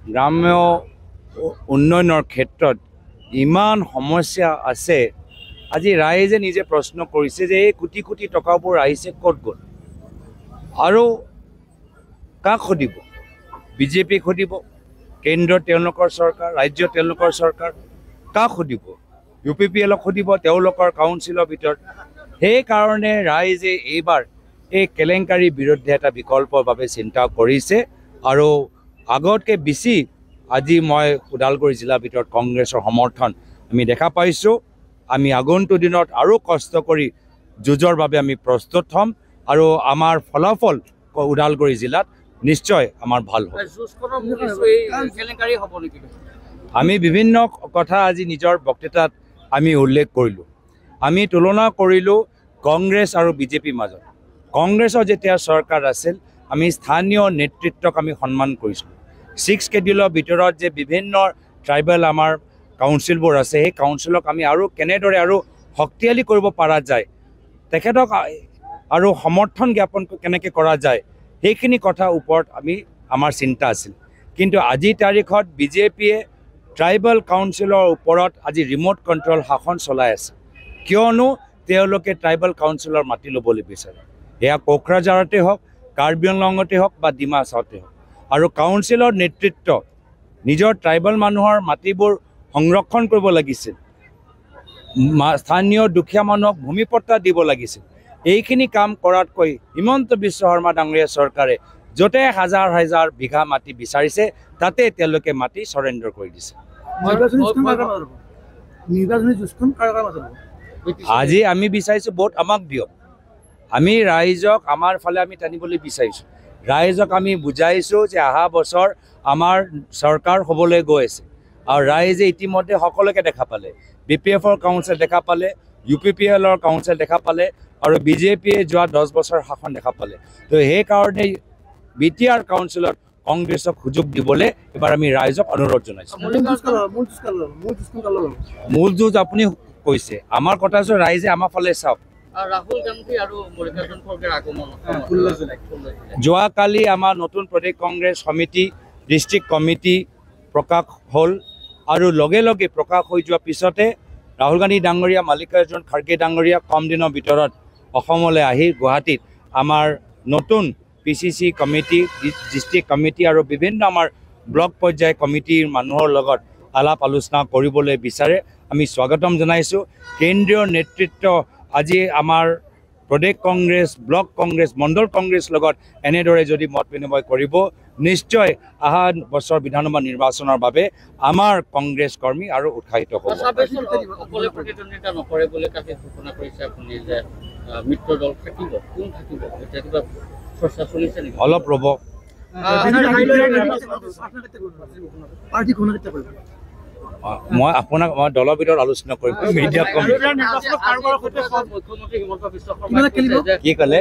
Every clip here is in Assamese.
গ্ৰাম্য উন্নয়নৰ ক্ষেত্ৰত ইমান সমস্যা আছে আজি ৰাইজে নিজে প্ৰশ্ন কৰিছে যে এই কোটি কোটি টকাবোৰ আহিছে ক'ত গ'ল আৰু কাক সুধিব বিজেপিক সুধিব কেন্দ্ৰৰ তেওঁলোকৰ চৰকাৰ ৰাজ্য তেওঁলোকৰ চৰকাৰ কাক সুধিব UPPLক সুধিব তেওঁলোকৰ কাউন্সিলৰ ভিতৰত সেইকাৰণে ৰাইজে এইবাৰ এই কেলেংকাৰীৰ বিৰুদ্ধে এটা বিকল্পৰ বাবে চিন্তা কৰিছে আৰু আগতকৈ বেছি আজি মই ওদালগুৰি জিলাৰ ভিতৰত কংগ্ৰেছৰ সমৰ্থন আমি দেখা পাইছোঁ আমি আগন্তুক দিনত আৰু কষ্ট কৰি যুঁজৰ বাবে আমি প্ৰস্তুত হ'ম আৰু আমাৰ ফলাফল ওদালগুৰি জিলাত নিশ্চয় আমাৰ ভাল হ'ব আমি বিভিন্ন কথা আজি নিজৰ বক্তৃতাত আমি উল্লেখ কৰিলোঁ আমি তুলনা কৰিলোঁ কংগ্ৰেছ আৰু বিজেপিৰ মাজত কংগ্ৰেছৰ যেতিয়া চৰকাৰ আছিল আমি স্থানীয় নেতৃত্বক আমি সন্মান কৰিছিলোঁ 6 স্কেডিউলৰ ভিতৰত যে বিভিন্ন ট্ৰাইবেল আমাৰ কাউন্সিলবোৰ আছে সেই কাউন্সিলক আমি আৰু কেনেদৰে আৰু শক্তিশালী কৰিব পৰা যায় তেখেতক আৰু সমৰ্থন জ্ঞাপন কেনেকৈ কৰা যায় সেইখিনি কথা ওপৰত আমাৰ চিন্তা আছিল কিন্তু আজিৰ তাৰিখত বিজেপিয়ে ট্ৰাইবেল কাউন্সিলৰ ওপৰত আজি ৰিম'ট কণ্ট্ৰল শাসন চলাই আছে কিয়নো তেওঁলোকে ট্ৰাইবেল কাউন্সিলৰ মাটি ল'বলৈ বিচাৰে এয়া কোকৰাঝাৰতে হওক কাৰ্বি আংলঙতে হওক বা ডিমা হাছাওতে হওক আৰু কাউন্সিলৰ নেতৃত্ব নিজৰ ট্ৰাইবেল মানুহৰ মাটিবোৰ সংৰক্ষণ কৰিব লাগিছিল স্থানীয় দুখীয়া মানুহক ভূমিপট্টা দিব লাগিছিল এইখিনি কাম কৰাতকৈ হিমন্ত বিশ্ব শৰ্মা ডাঙৰীয়া চৰকাৰে য'তে হাজাৰ হাজাৰ বিঘা মাটি বিচাৰিছে তাতে তেওঁলোকে মাটি সৰেণ্ডাৰ কৰি দিছে আজি আমি বিচাৰিছোঁ ভোট আমাক দিয়ক আমি ৰাইজক আমাৰ ফালে আমি টানিবলৈ বিচাৰিছোঁ ৰাইজক আমি বুজাইছোঁ যে অহা বছৰ আমাৰ চৰকাৰ হ'বলৈ গৈ আছে আৰু ৰাইজে ইতিমধ্যে সকলোকে দেখা পালে BPFৰ কাউন্সিল দেখা পালে UPPLৰ কাউন্সিল দেখা পালে আৰু বিজেপিয়ে যোৱা 10 বছৰ শাসন দেখা পালে তো সেইকাৰণে BTR কাউন্সিলত কংগ্ৰেছক সুযোগ দিবলৈ এবাৰ আমি ৰাইজক অনুৰোধ জনাইছোঁ মূল যুঁজ আপুনি কৈছে আমাৰ কথা আছে ৰাইজে আমাৰ ফালে চাওক ৰাহুল গান্ধী আৰু মল্লিকাৰ্জুন খৰ্গেৰ আগমন যোৱাকালি আমাৰ নতুন প্ৰদেশ কংগ্ৰেছ সমিতি ডিষ্ট্ৰিক্ট কমিটি প্ৰকাশ হ'ল আৰু লগে লগে প্ৰকাশ হৈ যোৱাৰ পিছতে ৰাহুল গান্ধী ডাঙৰীয়া মল্লিকাৰ্জুন খৰ্গে ডাঙৰীয়া কম দিনৰ ভিতৰত অসমলৈ আহি গুৱাহাটীত আমাৰ নতুন PCC কমিটি ডিষ্ট্ৰিক্ট কমিটি আৰু বিভিন্ন আমাৰ ব্লক পৰ্যায় কমিটিৰ মানুহৰ লগত আলাপ আলোচনা কৰিবলৈ বিচাৰে আমি স্বাগতম জনাইছোঁ কেন্দ্ৰীয় নেতৃত্ব আজি আমাৰ প্ৰদেশ কংগ্ৰেছ ব্লক কংগ্ৰেছ মণ্ডল কংগ্ৰেছ লগত এনেদৰে যদি মত বিনিময় কৰিব নিশ্চয় অহা বছৰ বিধানসভা নিৰ্বাচনৰ বাবে আমাৰ কংগ্ৰেছ কৰ্মী আৰু উৎসাহিত হ'ব সকলে প্ৰতিদ্বন্দ্বিতা নকৰে বুলি কালি ঘোষণা কৰিছে আপুনি যে মিত্ৰ দল থাকিব কোন থাকিব এতিয়া কিবা চৰ্চা চলিছে নেকি অলপ ৰ'ব মই আপোনাক মই দলৰ ভিতৰত আলোচনা কৰিম মিডিয়া কি ক'লে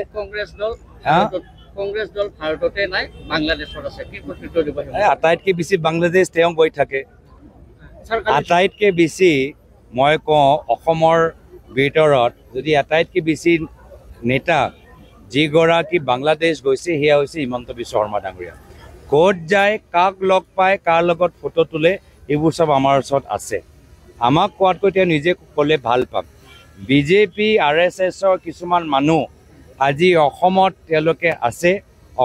কংগ্ৰেছ দল ভাৰততে নাই বাংলাদেশত আছে কি প্ৰতিক্ৰিয়া দিব আটাইতকৈ বেছি বাংলাদেশ তেওঁ গৈ থাকে আটাইতকৈ বেছি মই কওঁ অসমৰ ভিতৰত যদি আটাইতকৈ বেছি নেতা যিগৰাকী বাংলাদেশ গৈছে সেয়া হৈছে হিমন্ত বিশ্ব শৰ্মা ডাঙৰীয়া ক'ত যায় কাক লগ পায় কাৰ লগত ফটো তোলে এইবোৰ সব আমাৰ ওচৰত আছে আমাক কোৱাতকৈ তেওঁ নিজে ক'লে ভাল পাম বিজেপি RSSৰ কিছুমান মানুহ আজি অসমত তেওঁলোকে আছে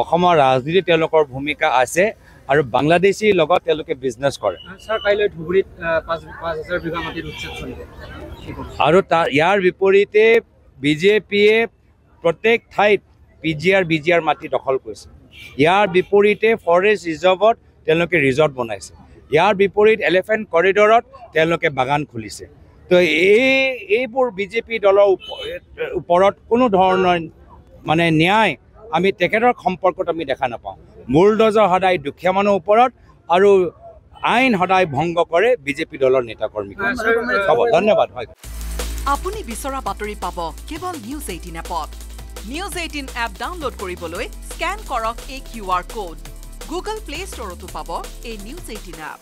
অসমৰ ৰাজনীতি তেওঁলোকৰ ভূমিকা আছে আৰু বাংলাদেশীৰ লগত তেওঁলোকে বিজনেছ কৰে স্যাৰ কাইলৈ ধুবুৰীত 5000 বিঘা মাটিৰ উচ্ছেদ চলিব আৰু ইয়াৰ বিপৰীতে বিজেপিয়ে প্ৰত্যেক ঠাইত PGR BGR মাটি দখল কৰিছে ইয়াৰ বিপৰীতে ফৰেষ্ট ৰিজাৰ্ভত তেওঁলোকে ৰিজৰ্ট বনাইছে ইয়াৰ বিপৰীত এলিফেণ্ট কৰিডৰত তেওঁলোকে বাগান খুলিছে তো এইবোৰ বিজেপি দলৰ ওপৰত কোনো ধৰণৰ মানে ন্যায় আমি তেখেতৰ সম্পৰ্কত আমি দেখা নাপাওঁ মূলদজৰ সদায় দুখীয়া মানুহৰ ওপৰত আৰু আইন সদায় ভংগ কৰে বিজেপি দলৰ নেতাকৰ্মী হ'ব ধন্যবাদ হয় আপুনি বিচৰা বাতৰি পাব কেৱল নিউজ 18 এপত নিউজ 18 এপ ডাউনলোড কৰিবলৈ স্ক্যান কৰক এই QR কোড গুগল প্লে ষ্টৰতো পাব এই নিউজ 18 এপ